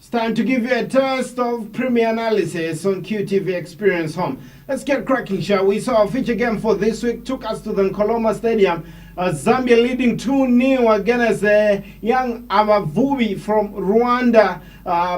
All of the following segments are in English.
It's time to give you a taste of Premier Analysis on QTV Experience Home. Let's get cracking, shall we? So our feature game for this week took us to the Nkoloma Stadium. Zambia leading 2-0 against young Amavubi from Rwanda,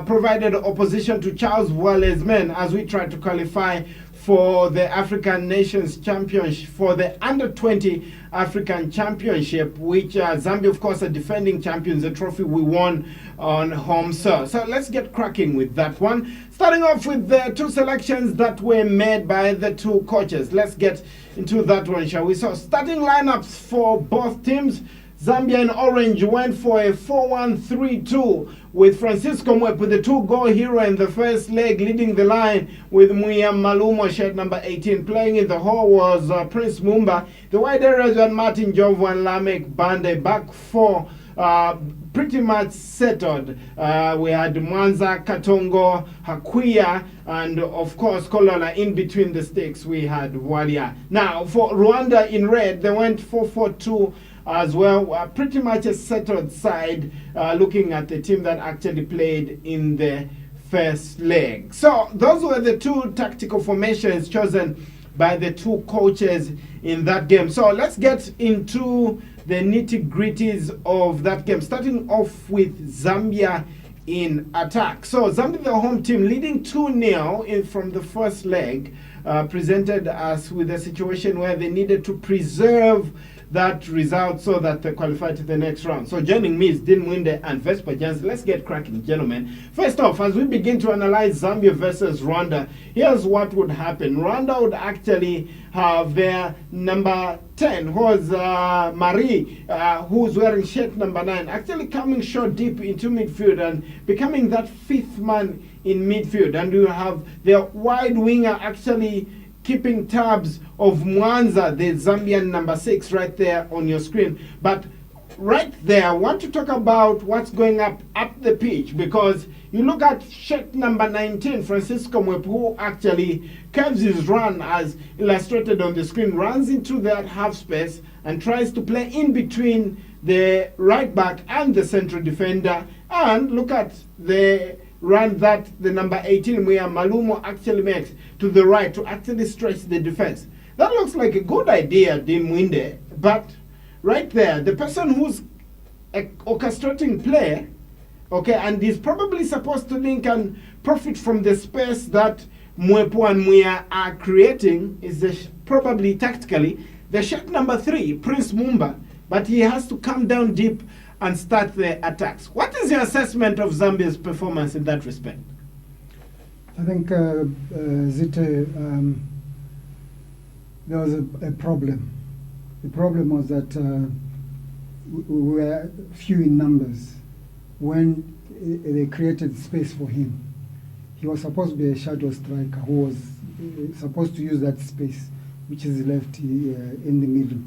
provided opposition to Charles Wale's men as we try to qualify for the African Nations Championship, for the Under-20 African Championship, which Zambia, of course, are defending champions, a trophy we won on home soil. So let's get cracking with that one. Starting off with the two selections that were made by the two coaches. Let's get into that one, shall we? So starting lineups for both teams. Zambia in orange went for a 4-1-3-2 with Francisco Mwepu, the two-goal hero in the first leg, leading the line with Muya Malumo, shirt number 18. Playing in the hole was Prince Mumba. The wide areas were Martin Jovo and Lamek Bande. Back four, pretty much settled. We had Mwanza, Katongo, Hakuya, and of course Kolola. In between the sticks we had Walia. Now for Rwanda in red, they went 4-4-2 as well. Pretty much a settled side, looking at the team that actually played in the first leg. So those were the two tactical formations chosen by the two coaches in that game. So let's get into the nitty-gritties of that game, starting off with Zambia in attack. So Zambia, the home team, leading 2-0 from the first leg, presented us with a situation where they needed to preserve that result so that they qualify to the next round. So joining me is Dean Mwinde and Vespa Jans. Let's get cracking, gentlemen. First off, as we begin to analyze Zambia versus Rwanda, here's what would happen. Rwanda would actually have their number 10, who's Marie, who's wearing shirt number 9, actually coming short deep into midfield and becoming that fifth man in midfield. And you have their wide winger actually keeping tabs of Mwanza, the Zambian number 6, right there on your screen. But right there, I want to talk about what's going up the pitch, because you look at shirt number 19, Francisco Mwepu, who actually curves his run as illustrated on the screen, runs into that half space and tries to play in between the right back and the central defender. And look at the run that the number 18, Muya Malumo, actually makes to the right to actually stretch the defense. That looks like a good idea, Dean Mwinde, but right there, the person who's orchestrating play, okay, and is probably supposed to link and profit from the space that Mwepu and Muya are creating, is probably tactically the shirt number 3, Prince Mumba, but he has to come down deep and start the attacks. What is your assessment of Zambia's performance in that respect? I think, Zite, there was a problem. The problem was that we were few in numbers. When they created space for him, he was supposed to be a shadow striker who was supposed to use that space, which is left in the middle.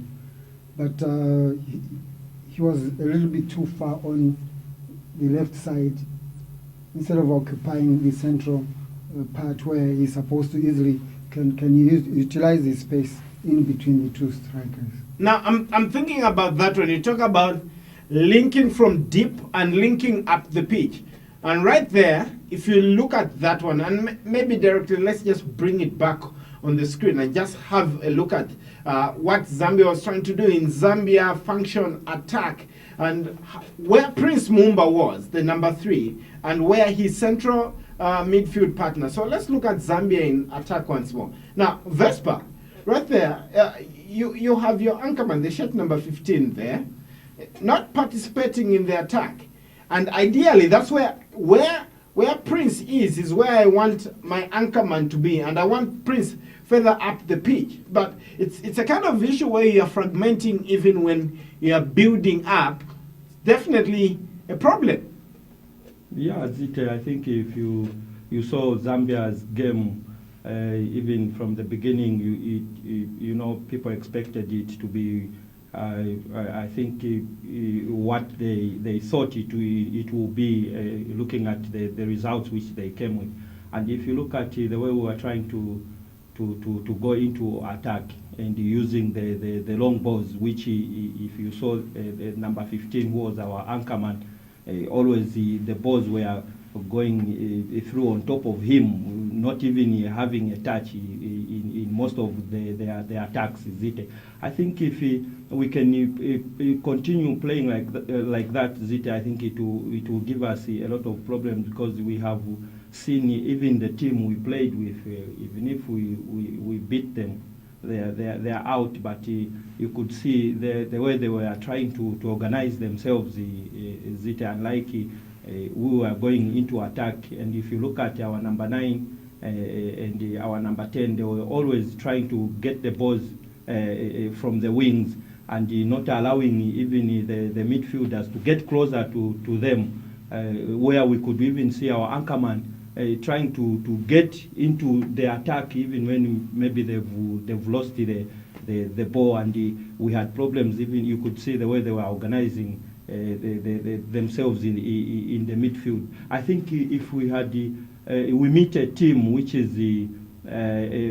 But he was a little bit too far on the left side, instead of occupying the central part where he's supposed to easily can utilize the space in between the two strikers. Now I'm thinking about that when you talk about linking from deep and linking up the pitch. And right there, if you look at that one, and maybe directly, let's just bring it back on the screen and just have a look at what Zambia was trying to do in Zambia function attack, and where Prince Mumba was, the number 3, and where his central midfield partner. So let's look at Zambia in attack once more. Now, Vespa, right there, you have your anchorman, the shirt number 15 there, not participating in the attack. And ideally, that's where Prince is where I want my anchorman to be, and I want Prince further up the pitch. But it's a kind of issue where you're fragmenting even when you're building up. Definitely a problem. Yeah, Zite, I think if you saw Zambia's game, even from the beginning, you know, people expected it to be, I think what they thought it will be, looking at the results which they came with. And if you look at the way we were trying to go into attack and using the long balls, which if you saw the number 15, who was our anchorman, always the balls were going through on top of him, not even having a touch in most of their attacks. Is it? I think if we can continue playing like that, Zita, I think it will give us a lot of problems, because we have seen even the team we played with, even if we beat them, they are out. But you could see the way they were trying to organize themselves, Zita, and like we were going into attack. And if you look at our number 9 and our number 10, they were always trying to get the balls from the wings, and not allowing even the midfielders to get closer to them, where we could even see our anchorman trying to get into the attack, even when maybe they've lost the ball, and we had problems. Even you could see the way they were organizing themselves in the midfield. I think if we had we meet a team which is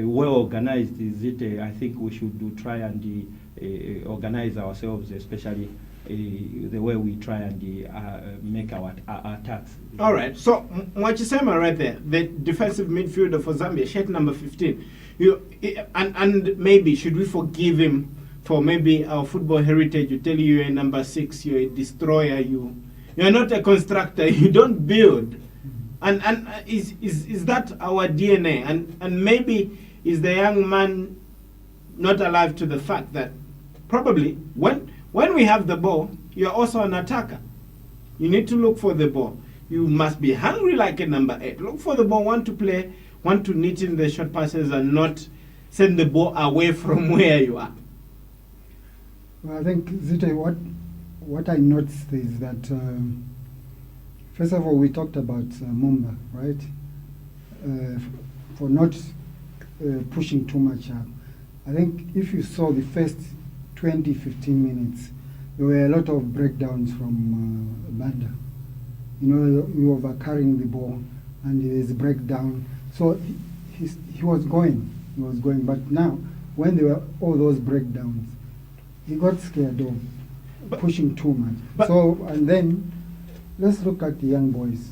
well organized, I think we should try and organize ourselves, especially the way we try and make our attacks. All right. So Mwachisema right there, the defensive midfielder for Zambia, shirt number 15. And maybe should we forgive him for maybe our football heritage? You tell you're a number 6, you're a destroyer, you're not a constructor, you don't build. And is that our DNA? And maybe is the young man not alive to the fact that probably when we have the ball, you're also an attacker. You need to look for the ball. You must be hungry like a number 8. Look for the ball, want to play, want to knit in the short passes, and not send the ball away from where you are. Well, I think, Zita, what I noticed is that first of all, we talked about Mumba, right? For not pushing too much up. I think if you saw the first 20-15 minutes, there were a lot of breakdowns from Banda. You know, we were carrying the ball, and there's a breakdown. So he was going, But now, when there were all those breakdowns, he got scared of pushing too much. And then, let's look at the young boys.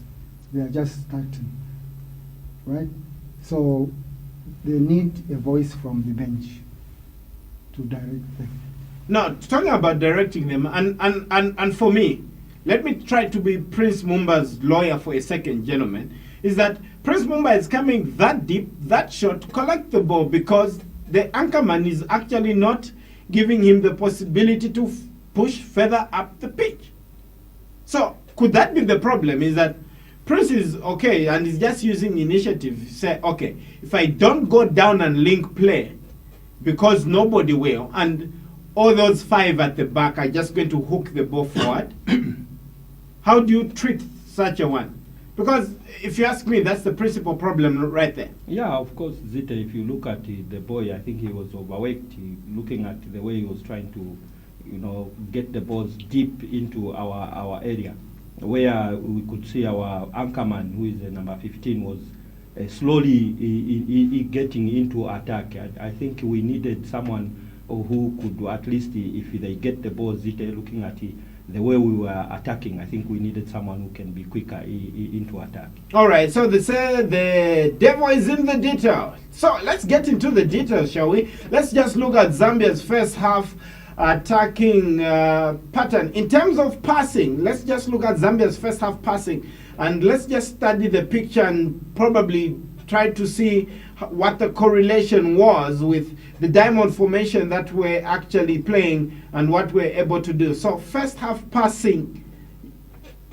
They are just starting, right? So they need a voice from the bench to direct them. Now, talking about directing them, and for me, let me try to be Prince Mumba's lawyer for a second, gentlemen, is that Prince Mumba is coming that deep, that short, to collect the ball, because the anchorman is actually not giving him the possibility to push further up the pitch. So, could that be the problem? Is that Prince is okay and he's just using initiative. Say, okay, if I don't go down and link play, because nobody will, and all those 5 at the back are just going to hook the ball forward, how do you treat such a one? Because if you ask me, that's the principal problem right there. Yeah, of course, Zita, if you look at the boy, I think he was overweight, looking at the way he was trying to, get the balls deep into our area, where we could see our anchorman, who is the number 15, was slowly getting into attack. I think we needed someone who could, at least if they get the ball, Zita, looking at the way we were attacking, I think we needed someone who can be quicker into attack. All right, so they say the devil is in the detail. So let's get into the details, shall we? Let's just look at Zambia's first half attacking pattern. In terms of passing, let's just look at Zambia's first half passing, and let's just study the picture and probably try to see what the correlation was with the diamond formation that we're actually playing and what we're able to do. So first half passing,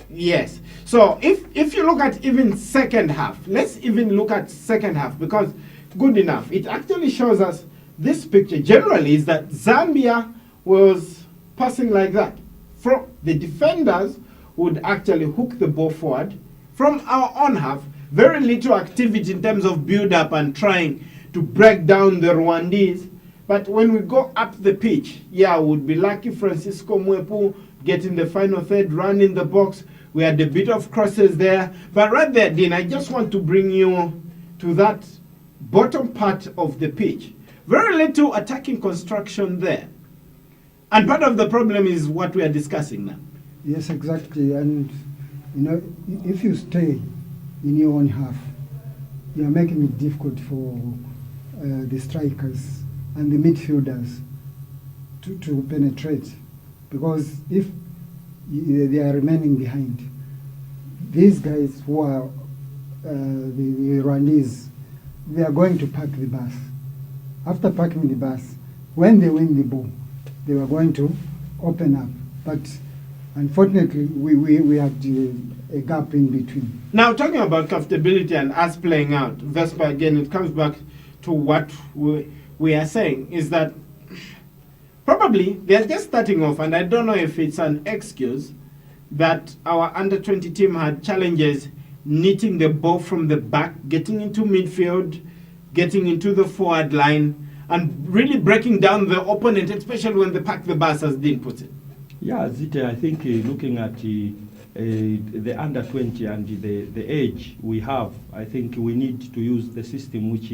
yes. So if you look at even second half, let's even look at second half, because good enough, it actually shows us this picture generally is that Zambia was passing like that. From the defenders would actually hook the ball forward. From our own half, very little activity in terms of build-up and trying to break down the Rwandese. But when we go up the pitch, yeah, would be lucky Francisco Mwepu getting the final third, run in the box. We had a bit of crosses there. But right there, Dean, I just want to bring you to that bottom part of the pitch. Very little attacking construction there. And part of the problem is what we are discussing now. Yes, exactly. And, if you stay in your own half, you are making it difficult for the strikers and the midfielders to penetrate, because if they are remaining behind, these guys who are the Rwandese, they are going to park the bus. After parking the bus, when they win the ball, they were going to open up. But unfortunately, we had a gap in between. Now, talking about comfortability and us playing out, Vespa, again, it comes back to what we are saying, is that probably they're just starting off, and I don't know if it's an excuse that our under-20 team had challenges knitting the ball from the back, getting into midfield, getting into the forward line, and really breaking down the opponent, especially when they pack the bus, as Dean puts it. Yeah, Zita, I think looking at the under 20 and the age we have, I think we need to use the system which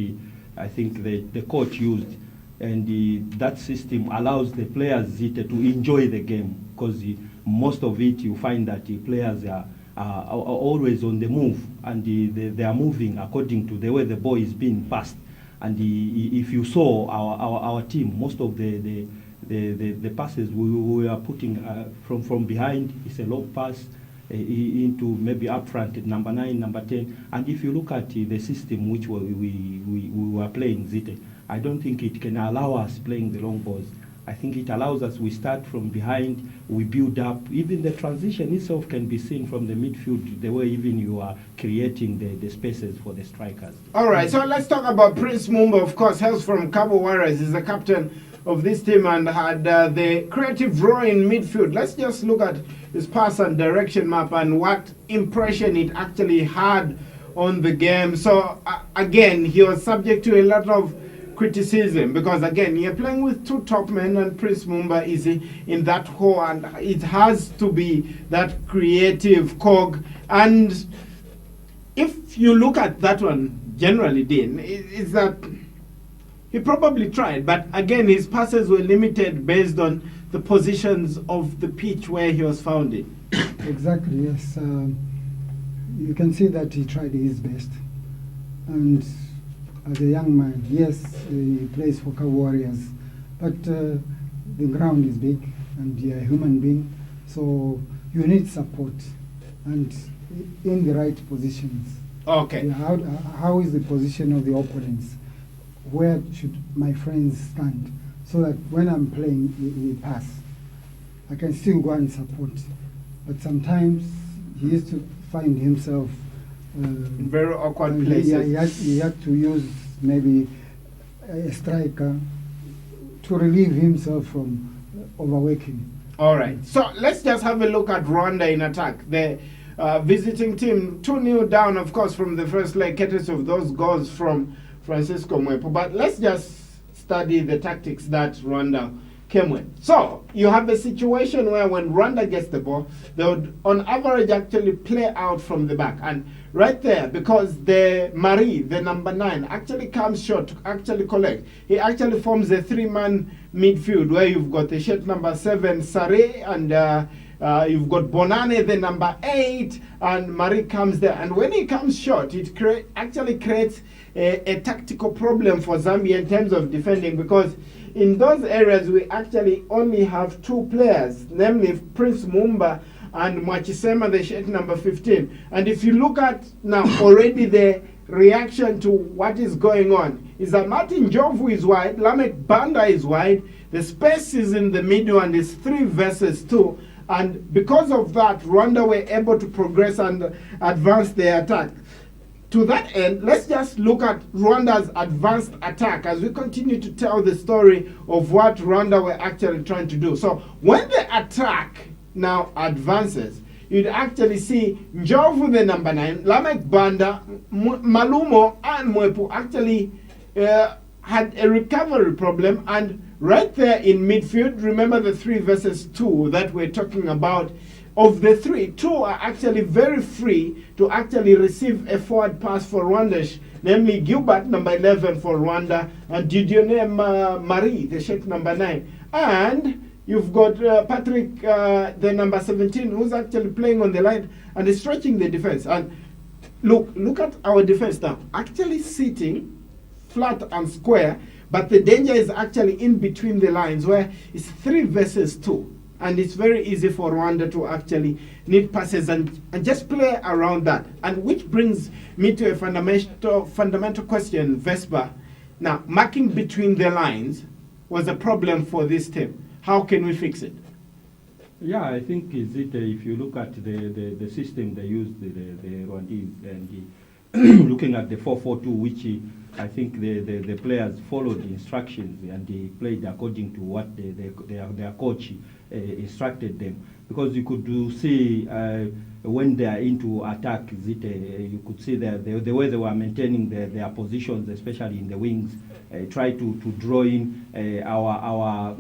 I think the coach used, and that system allows the players, Zita, to enjoy the game, because most of it you find that the players are always on the move, and they are moving according to the way the ball is being passed. And if you saw our team, most of the passes we are putting from behind is a long pass into maybe up front at number 9, number 10. And if you look at the system which we were playing, Zite, I don't think it can allow us playing the long balls. I think it allows us, we start from behind, we build up. Even the transition itself can be seen from the midfield, the way even you are creating the spaces for the strikers. All right, so let's talk about Prince Mumba, of course, hails from Cabo Warriors. He's the captain of this team and had the creative role in midfield. Let's just look at his pass and direction map and what impression it actually had on the game. So, again, he was subject to a lot of criticism because, again, you're playing with two top men and Prince Mumba is in that hole, and it has to be that creative cog. And if you look at that one, generally, Dean, is that he probably tried, but again, his passes were limited based on the positions of the pitch where he was found in. Exactly, yes. You can see that he tried his best. And as a young man, yes, he plays for Cabo Warriors, but the ground is big and you're a human being, so you need support and in the right positions. Okay. Yeah, how is the position of the opponents? Where should my friends stand? So that when I'm playing, we pass. I can still go and support. But sometimes he used to find himself in very awkward places. He had to use maybe a striker to relieve himself from overworking. All right. So let's just have a look at Rwanda in attack. The visiting team 2-0 down, of course, from the first leg, courtesy of those goals from Francisco Mwepo. But let's just study the tactics that Rwanda came with. So you have a situation where when Rwanda gets the ball, they would on average actually play out from the back. And right there, because the Marie, the number 9, actually comes short to actually collect, he actually forms a 3-man midfield where you've got the shirt number 7, Sare, and you've got Bonane, the number 8, and Marie comes there. And when he comes short, it actually creates a tactical problem for Zambia in terms of defending, because in those areas we actually only have 2 players, namely Prince Mumba and Mwachisema, the shirt number 15. And if you look at now already the reaction to what is going on is that Martin Jovu is wide, Lamek Banda is wide, the space is in the middle and it's 3 versus 2. And because of that, Rwanda were able to progress and advance their attack. To that end, let's just look at Rwanda's advanced attack as we continue to tell the story of what Rwanda were actually trying to do. So when the attack now advances, you'd actually see Njovu, the number 9, Lamek Banda, Malumo, and Mwepu actually had a recovery problem. And right there in midfield, remember the 3 versus 2 that we're talking about. Of the 3, 2 are actually very free to actually receive a forward pass for Rwanda, namely Gilbert, number 11 for Rwanda, and Dieudonné Marie, the shirt number 9. And you've got Patrick, the number 17, who's actually playing on the line and is stretching the defense. And look at our defense now. Actually sitting flat and square, but the danger is actually in between the lines where it's 3 versus 2. And it's very easy for Rwanda to actually need passes and just play around that. And which brings me to a fundamental question, Vespa. Now, marking between the lines was a problem for this team. How can we fix it? Yeah, I think if you look at the system they used, the Rwandese, and looking at the 4-4-2, which I think the players followed the instructions and they played according to what their coach instructed them. Because you could see when they are into attack, you could see the way they were maintaining their positions, especially in the wings, try to draw in our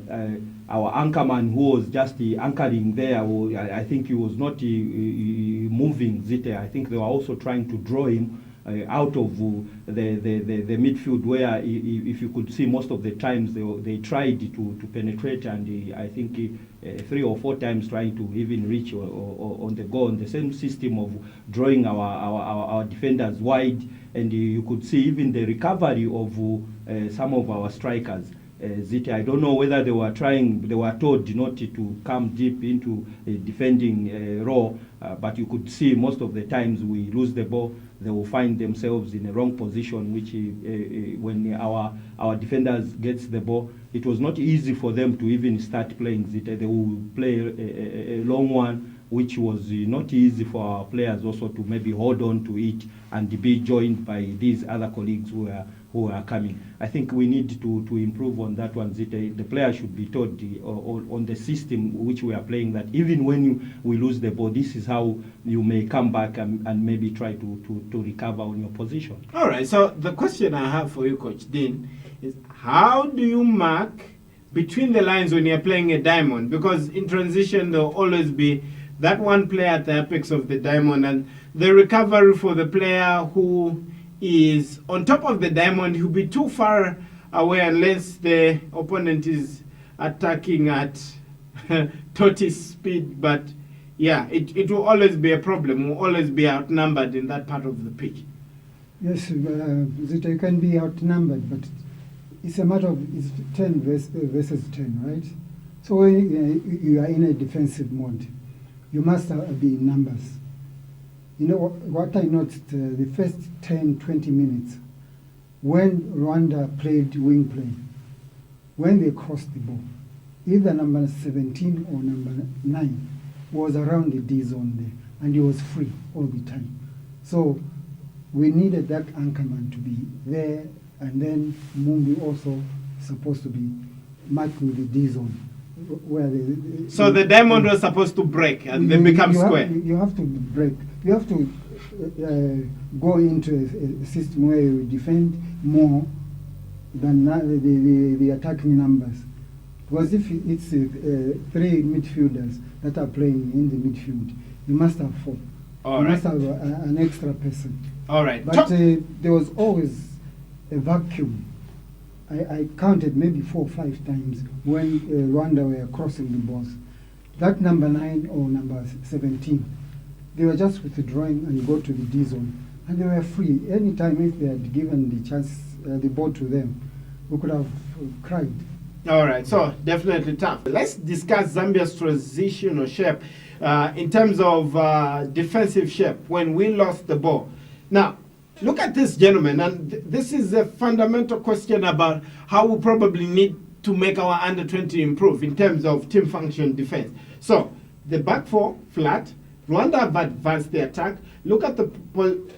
anchorman who was just anchoring there. I think he was not moving Zite. I think they were also trying to draw him out of the midfield, where if you could see most of the times they tried to penetrate, and I think 3 or 4 times trying to even reach on the goal, on the same system of drawing our defenders wide, and you could see even the recovery of some of our strikers. I don't know whether they were told not to come deep into defending role, but you could see most of the times we lose the ball, they will find themselves in a wrong position, which when our defenders gets the ball, it was not easy for them to even start playing Zite. They will play a long one, which was not easy for our players also to maybe hold on to it and be joined by these other colleagues who are coming. I think we need to improve on that one. The players should be taught on the system which we are playing, that even when we lose the ball, this is how you may come back and maybe try to recover on your position. All right, so the question I have for you, Coach Dean, is how do you mark between the lines when you're playing a diamond? Because in transition, there will always be that one player at the apex of the diamond, and the recovery for the player who is on top of the diamond, he'll be too far away unless the opponent is attacking at tortoise speed. But yeah, it will always be a problem. We'll always be outnumbered in that part of the pitch. Yes, you can be outnumbered, but it's a matter of it's 10 versus 10, right? So when you are in a defensive mode, you must be in numbers. You know what I noticed, the first 10, 20 minutes, when Rwanda played wing play, when they crossed the ball, either number 17 or number 9 was around the D zone there, and he was free all the time. So we needed that anchorman to be there, and then Mumbi also supposed to be marking the D zone. So the diamond was supposed to break and then become square. You have to break. You have to go into a system where you defend more than the attacking numbers. Because if it's 3 midfielders that are playing in the midfield, you must have 4. All you right. must have an extra person. All right. But there was always a vacuum. I counted maybe 4 or 5 times when Rwanda were crossing the balls. That number 9 or number 17, they were just withdrawing and go to the D zone, and they were free. Anytime if they had given the chance, the ball to them, we could have cried. All right, so definitely tough. Let's discuss Zambia's transitional shape in terms of defensive shape when we lost the ball. Now, look at this, gentlemen, and this is a fundamental question about how we probably need to make our under-20 improve in terms of team function defense. So, the back 4, flat. Rwanda have advanced the attack. Look at the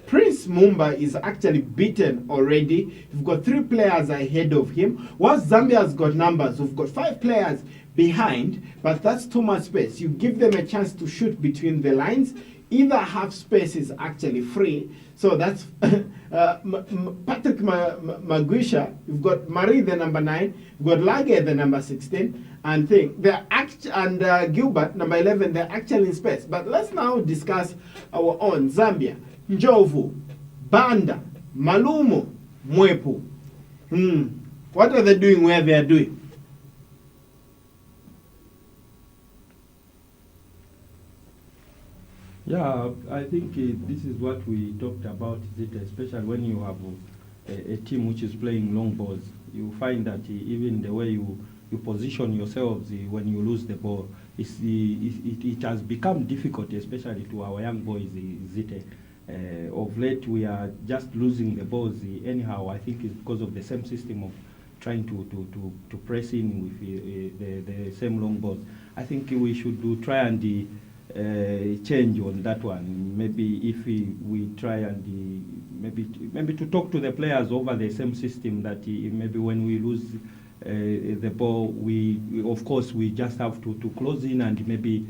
Prince Mumba is actually beaten already. You've got 3 players ahead of him. Whilst Zambia has got numbers, we've got 5 players behind, but that's too much space. You give them a chance to shoot between the lines. Either half space is actually free. So that's Patrick Magwisha. You've got Marie, the number 9. You've got Lage, the number 16. And Gilbert, number 11, they're actually in space. But let's now discuss our own Zambia. Njovu, Banda, Malumo, Mwepu. What are they doing where they are doing? Yeah, I think this is what we talked about, is it, especially when you have a team which is playing long balls. You find that even the way you position yourselves when you lose the ball, it has become difficult, especially to our young boys. Is it, of late, we are just losing the balls anyhow. I think it's because of the same system of trying to press in with the same long balls. I think we should try and change on that one. Maybe if we try and maybe to talk to the players over the same system, that maybe when we lose the ball, we of course we just have to close in and maybe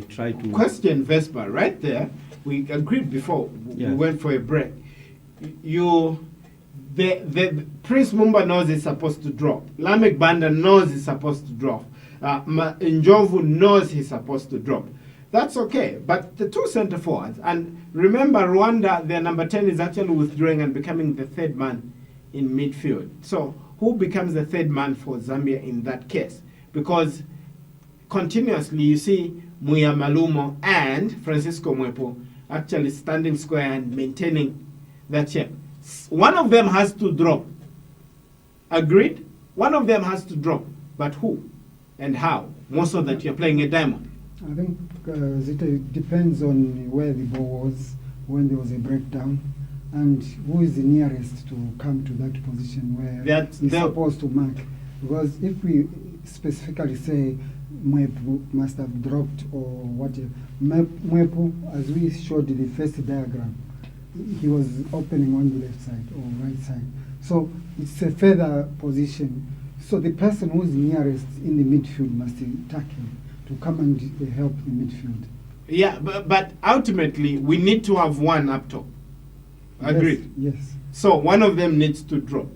try to Question, Vespa, right there. We agreed before we went for a break. The Prince Mumba knows he's supposed to drop. Lamek Banda knows he's supposed to drop. Njovu knows he's supposed to drop. That's okay. But the two center forwards, and remember Rwanda, their number 10 is actually withdrawing and becoming the third man in midfield. So who becomes the third man for Zambia in that case? Because continuously you see Muya Malumo and Francisco Mwepo actually standing square and maintaining that shape. One of them has to drop. Agreed? One of them has to drop. But who and how? More so that you're playing a diamond. I think it depends on where the ball was when there was a breakdown, and who is the nearest to come to that position where he's supposed to mark. Because if we specifically say Mwepu must have dropped or whatever, Mwepu, as we showed in the first diagram, he was opening on the left side or right side. So it's a further position. So the person who's nearest in the midfield must attack him to come and help the midfield. Yeah, but ultimately we need to have one up top. Agreed? Yes. So one of them needs to drop.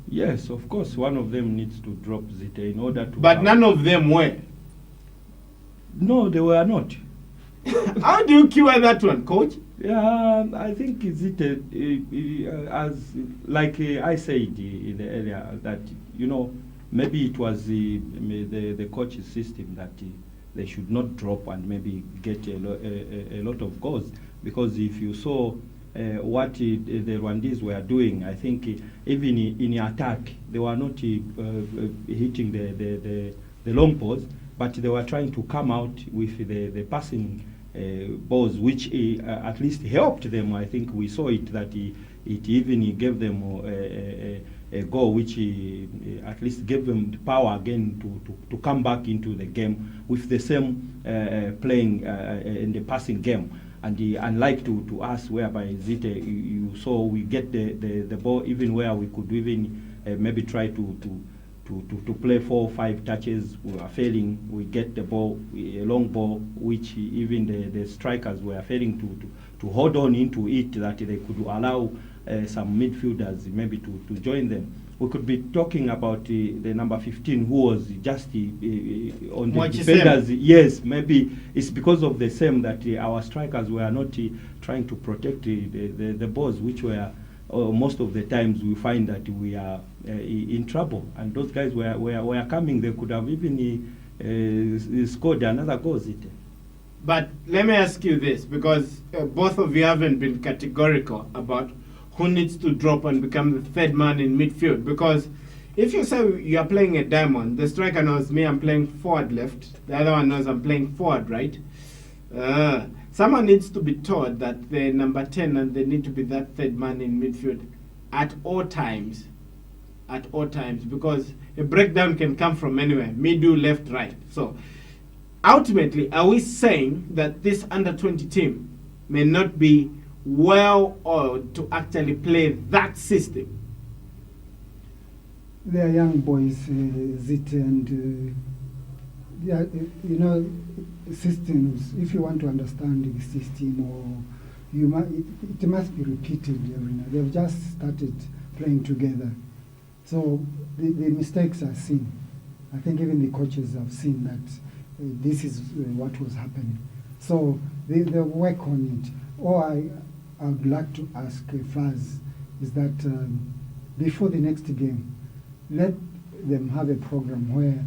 Yes, of course, one of them needs to drop Zite in order to. But none of them were. No, they were not. How do you cure that one, coach? Yeah, I think Zite, as like I said in the earlier, that maybe it was the coach's system that they should not drop and maybe get a lot of goals, because if you saw what the Rwandese were doing, I think even in attack they were not hitting the long balls, but they were trying to come out with the passing balls, which at least helped them. I think we saw it that it even gave them a goal, which at least gave them the power again to come back into the game with the same playing in the passing game. And unlike to us, whereby you saw we get the ball even where we could even maybe try to play 4 or 5 touches, we were failing. We get the ball, a long ball, which even the strikers were failing to hold on into it, that they could allow some midfielders maybe to join them. We could be talking about the number 15 who was just on the defenders. Yes, maybe it's because of the same that our strikers were not trying to protect the balls, which were most of the times we find that we are in trouble. And those guys were coming, they could have even scored another goal. But let me ask you this, because both of you haven't been categorical about who needs to drop and become the third man in midfield. Because if you say you are playing a diamond, the striker knows me, I'm playing forward left. The other one knows I'm playing forward right. Someone needs to be told that they're number 10 and they need to be that third man in midfield at all times. At all times, because a breakdown can come from anywhere. Middle, left, right. So ultimately, are we saying that this under-20 team may not be well oiled to actually play that system? They are young boys, Zit, and systems. If you want to understand the system, or it must be repeated every night. They've just started playing together, so the mistakes are seen. I think even the coaches have seen that this is what was happening. So they work on it. Or I would like to ask Faz is that before the next game, let them have a program where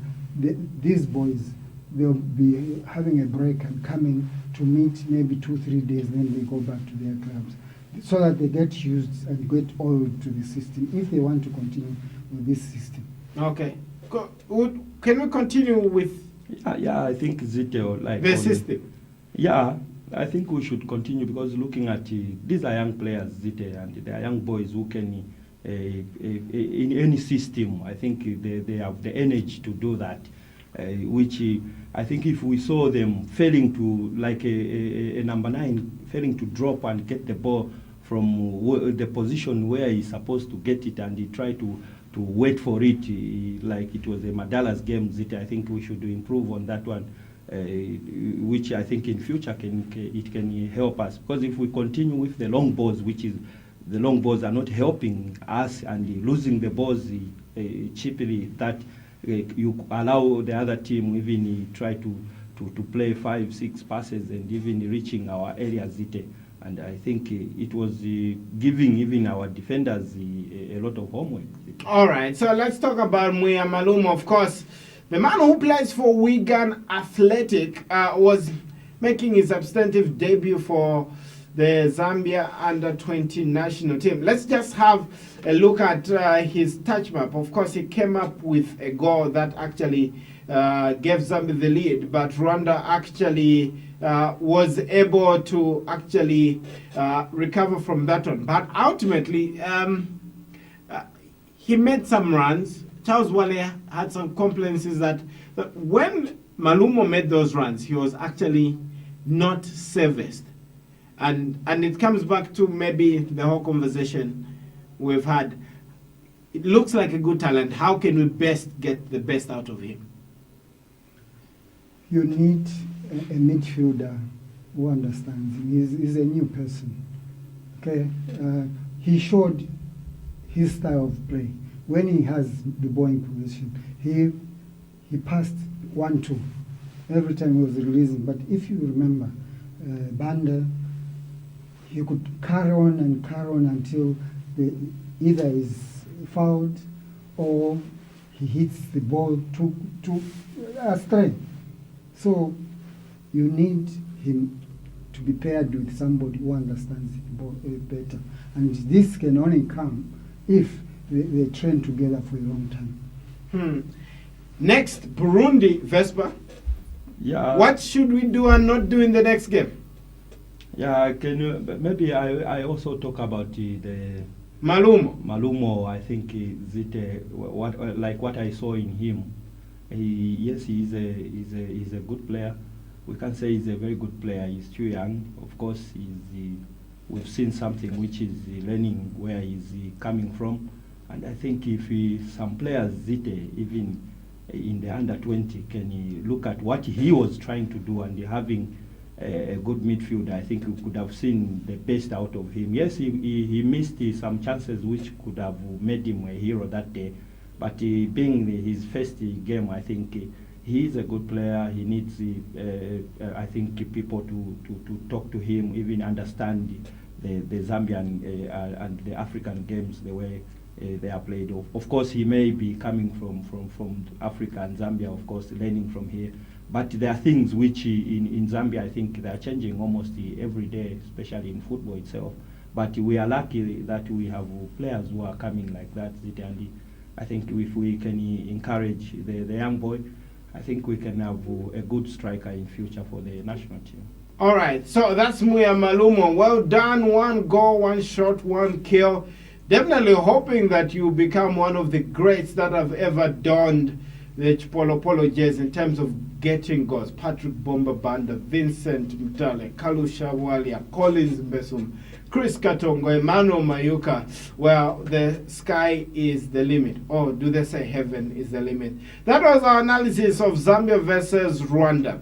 these boys, they'll be having a break and coming to meet maybe 2-3 days, then they go back to their clubs, so that they get used and get oiled to the system if they want to continue with this system. Okay. Can we continue with Yeah, I think Zito, like the system? Yeah, I think we should continue, because looking at these are young players, Zite, and they are young boys who can, in any system, I think they have the energy to do that. Which I think if we saw them failing to, like a number 9, failing to drop and get the ball from the position where he's supposed to get it, and he try to wait for it, like it was a Madala's game, Zite, I think we should improve on that one. Which I think in future it can help us, because if we continue with the long balls, which is the long balls are not helping us, and losing the balls cheaply, that you allow the other team even try to play 5-6 passes and even reaching our areas, and I think it was giving even our defenders a lot of homework. All right, so let's talk about Muya Maluma. Of course, the man who plays for Wigan Athletic was making his substantive debut for the Zambia under-20 national team. Let's just have a look at his touch map. Of course, he came up with a goal that actually gave Zambia the lead, but Rwanda actually was able to actually recover from that one. But ultimately, he made some runs. Charles Wale had some complaints that when Maluma made those runs, he was actually not serviced. And it comes back to maybe the whole conversation we've had. It looks like a good talent. How can we best get the best out of him? You need a midfielder who understands him. He's a new person. Okay, he showed his style of play. When he has the ball in possession, he passed 1-2 every time he was releasing. But if you remember, Banda, he could carry on until either is fouled or he hits the ball too astray. So you need him to be paired with somebody who understands the ball better. And this can only come if they train together for a long time. Next, Burundi, Vespa. Yeah. What should we do and not do in the next game? Yeah, can you, maybe I also talk about the Malumo. I think what I saw in him. Yes, he's a good player. We can say he's a very good player. He's too young. Of course, we've seen something which is learning where he's coming from. And I think if some players, even in the under-20, can look at what he was trying to do and having a good midfield, I think we could have seen the best out of him. Yes, he missed some chances which could have made him a hero that day. But being his first game, I think he is a good player. He needs, I think, people to talk to him, even understand the Zambian and the African games, the way they are played. Of course, he may be coming from Africa and Zambia, of course, learning from here. But there are things which in Zambia, I think they are changing almost every day, especially in football itself. But we are lucky that we have players who are coming like that. And I think if we can encourage the young boy, I think we can have a good striker in future for the national team. All right, so that's Muya Maluma. Well done. 1 goal, 1 shot, 1 kill. Definitely hoping that you become one of the greats that have ever donned the Chipolo jersey in terms of getting goals. Patrick Bomba Banda, Vincent Mtale, Kalusha Walia, Collins Mbesum, Chris Katongo, Emmanuel Mayuka. Well, the sky is the limit. Or do they say heaven is the limit? That was our analysis of Zambia versus Rwanda.